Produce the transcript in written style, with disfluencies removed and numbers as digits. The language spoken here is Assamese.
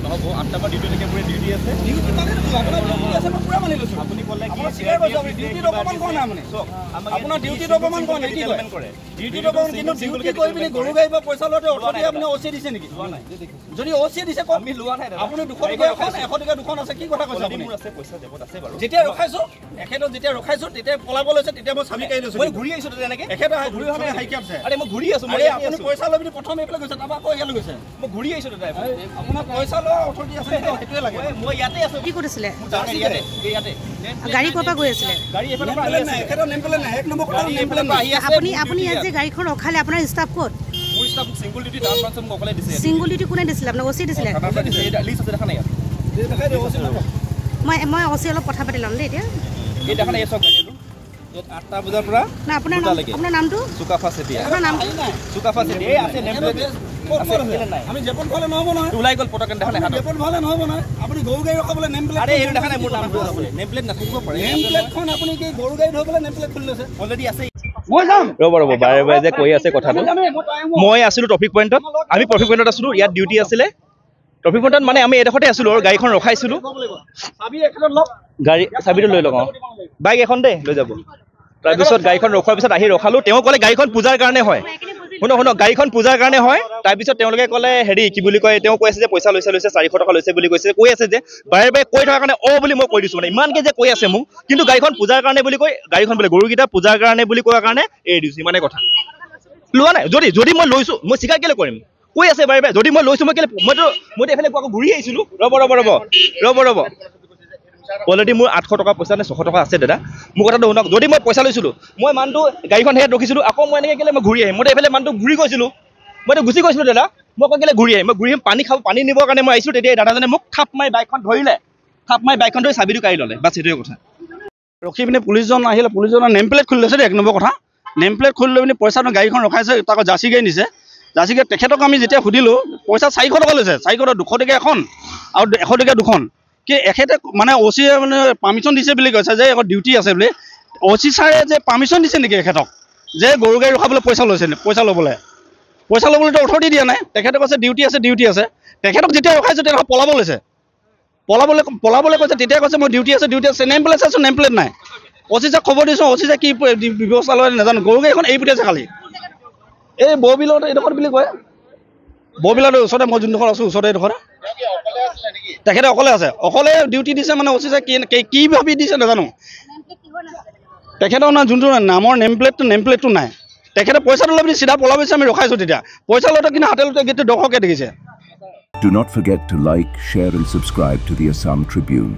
নহ'ব 8টা পৰা ডিউটিলৈকে পুৰা ডিউটি আছে ডিউটি মানে আপোনাৰ ডিউটি আছে মই পুৰা মানি লৈছো আপুনি ক'লে কি ডিউটি অপমান কৰা নাই মানে আপোনাৰ ডিউটি অপমান কৰা নাই কি কৰে ডিউটি অপমান কিন্তু ডিউটি কৰি পিনি গৰু গাড়ী পৰা পইচা লওঁতে অথনি আপুনি অচি দিছে নেকি লোৱা নাই যদি অচি দিছে কম আমি লোৱা নাই আপুনি 200 টকা এখন 100 টকা দুখন আছে কি কথা কৈছে আপুনি মোৰ আছে পইচা দেবত আছে বাৰু যেতিয়া ৰখাইছো এখেতক যেতিয়া ৰখাইছো তেতিয়া পলাব লৈছে তেতিয়া মই চাবি কাঢ়ি লৈছো মই ঘূৰি আহিছো তেনেকে এখেত ঘূৰি অহা নাই হাইকে আছে আৰে মই ঘূৰি আছো মই আপুনি পইচা লৈ পিনি প্ৰথম এইফালে গৈছে তাৰপৰা আকৌ ইয়ালৈ গৈছে মই ঘূৰি আহিছো দাদা আপোনাৰ পইচা লোৱা অথৰিটি আছে সেইটোৱে লাগে মই ইয়াতে আছো কি কৰিছিলে ইয়াতে গাড়ী ক'ৰ পৰা গৈ আছিলে গাড়ী এফালে পৰা আহি আছে এখেতৰ নেম প্লেট নাই এক নম্বৰ কথা নেম প্লেট আহি আছে আপুনি ইয়াত যে গাড়ীখন ৰখালে আপোনাৰ ষ্টাফ ক'ত মোৰ ষ্টাফ সিঙ্গল ডিউটি ডাউন পাঁচম অকলে দিছে সিঙ্গল ডিউটি কোনে দিছিলে আপোনাক ওচি দিছিলে থানাতে দিছে এটা লিষ্ট আছে দেখা নাই ইয়াত দেখাই দিও অচি মই ওচি অলপ কথা পাতি ল'ম দেই এতিয়া এই দেখা নাই এই চব গাড়ীটো ইয়াত 8টা বজাৰ পৰা না আপোনাৰ নামটো সুকাফা চেতিয়া আপোনাৰ নামটো সুকাফা চেতিয়া এই আছে নেম প্লেট আমি জেপন ফালে নহব নহয় ওলাই গ'ল পটকন দেখা নাই হাতত জেপন ফালে নহব নহয় আপুনি গৰু গাড়ী ৰখাবলৈ নেম প্লেট আৰে এই দেখা নাই মোৰ নামটো আছে নেম প্লেট নাথাকিব পাৰে নেম প্লেটখন আপুনি কি গৰু গাড়ী ধৰিবলৈ নেম প্লেট খুলি লৈছে অলৰেডি আছে মই যাম ৰ'ব বাৰে বাৰে যে কৈ আছে কথাটো মই আছিলোঁ ট্ৰেফিক পইণ্টত আমি ট্ৰেফিক পইণ্টত আছিলোঁ ইয়াত ডিউটি আছিলে ট্ৰেফিক পইণ্টত মানে আমি এডোখৰতে আছিলোঁ আৰু গাড়ীখন ৰখাইছিলোঁ চাবি এখনত লওক গাড়ী চাবিটো লৈ লওঁ বাইক এখন দেই লৈ যাব তাৰপিছত গাড়ীখন ৰখোৱাৰ পিছত আহি ৰখালোঁ তেওঁ ক'লে গাড়ীখন পূজাৰ কাৰণে হয় শুনক গাড়ীখন পূজাৰ কাৰণে হয় তাৰপিছত তেওঁলোকে ক'লে হেৰি কি বুলি কয় তেওঁ কৈ আছে যে পইচা লৈছে 400 টকা লৈছে বুলি কৈছে কৈ আছে যে বাৰে বাৰে কৈ থকাৰ কাৰণে বুলি মই কৈ দিছোঁ মানে ইমানকৈ যে কৈ আছে মোক কিন্তু গাড়ীখন পূজাৰ কাৰণে বুলি কৈ গাড়ীখন বোলে গৰুকেইটা পূজাৰ কাৰণে বুলি কোৱাৰ কাৰণে এৰি দিছোঁ ইমানে কথা লোৱা নাই যদি মই লৈছোঁ মই স্বীকাৰ কেলৈ কৰিম কৈ আছে বাৰে বাৰে যদি মই লৈছোঁ মই কেলৈ মইতো এইফালে আকৌ ঘূৰি আহিছিলোঁ ৰ'ব অলৰেডি মোৰ 800 টকা পইচা নে 600 টকা আছে দাদা মোৰ কথাটো শুনক যদি মই পইচা লৈছিলোঁ মই মানুহটো গাড়ীখন হেৰিত ৰখিছিলোঁ আকৌ মই এনেকৈ কেলৈ মই ঘূৰি আহিম মইতো এইফালে মানুহটো ঘূৰি গৈছিলোঁ মইতো গুচি গৈছিলোঁ দাদা মই আকৌ কেলৈ ঘূৰি আহিম মই ঘূৰি আহিম পানী নিবৰ কাৰণে মই আহিছোঁ তেতিয়া দাদাজনে মোক থাপ মাৰি বাইকখন ধৰিলে বাইকখন ধৰি চাবিটো কাঢ়ি ল'লে বাছ সেইটোৱে কথা ৰখি পিনে পুলিচজন আহিলে পুলিচজনৰ নেম প্লেট খুলি লৈছে এক নম্বৰ কথা নেম প্লেট খুলি লৈ পিনে পইচাটো গাড়ীখন ৰখাইছে তাক জাৰ্চি গাড়ী নিছে জাৰ্চি গাড়ী তেখেতক আমি যেতিয়া সুধিলোঁ পইচা 400 টকা লৈছে 400 টকা 200 টকা এখন আৰু 100 টকা দুখন কি এখেতে মানে অচিয়ে মানে পাৰ্মিশ্যন দিছে বুলি কৈছে যে আকৌ ডিউটি আছে বুলি অচি ছাৰে যে পাৰ্মিশ্যন দিছে নেকি এখেতক যে গৰু গাড়ী ৰখাবলৈ পইচা লৈছে পইচা ল'বলৈতো অথৰিটি দিয়া নাই তেখেতে কৈছে ডিউটি আছে তেখেতক যেতিয়া ৰখাইছে তেতিয়া পলাবলৈ কৈছে তেতিয়া কৈছে মই ডিউটি আছে নেম প্লেট চাইছোঁ নেম প্লেট নাই অচি ছাৰক খবৰ দিছোঁ অচি ছাৰে কি ব্যৱস্থা লয় নাজানো গৰু গাড়ীখন এৰি পঠিয়াইছে খালি এই ববিলত এইডোখৰত বুলি কয় ববিলৰ ওচৰতে মই যোনডোখৰ আছোঁ ওচৰতে এইডোখৰ তেখেতে অকলে ডিউটি দিছে মানে অচি ছাৰে কি ভাবি দিছে নাজানো তেখেতৰ না যোনটো নামৰ নেম প্লেটটো নাই তেখেতে পইচাটো লৈ পিনি চিধা পলাব বিচাৰি আমি ৰখাইছোঁ তেতিয়া পইচা লওঁতে কিন্তু হাতে লওঁতে গোটেই দৰ্শকে দেখিছে Do not forget to like, share and subscribe to the Assam Tribune.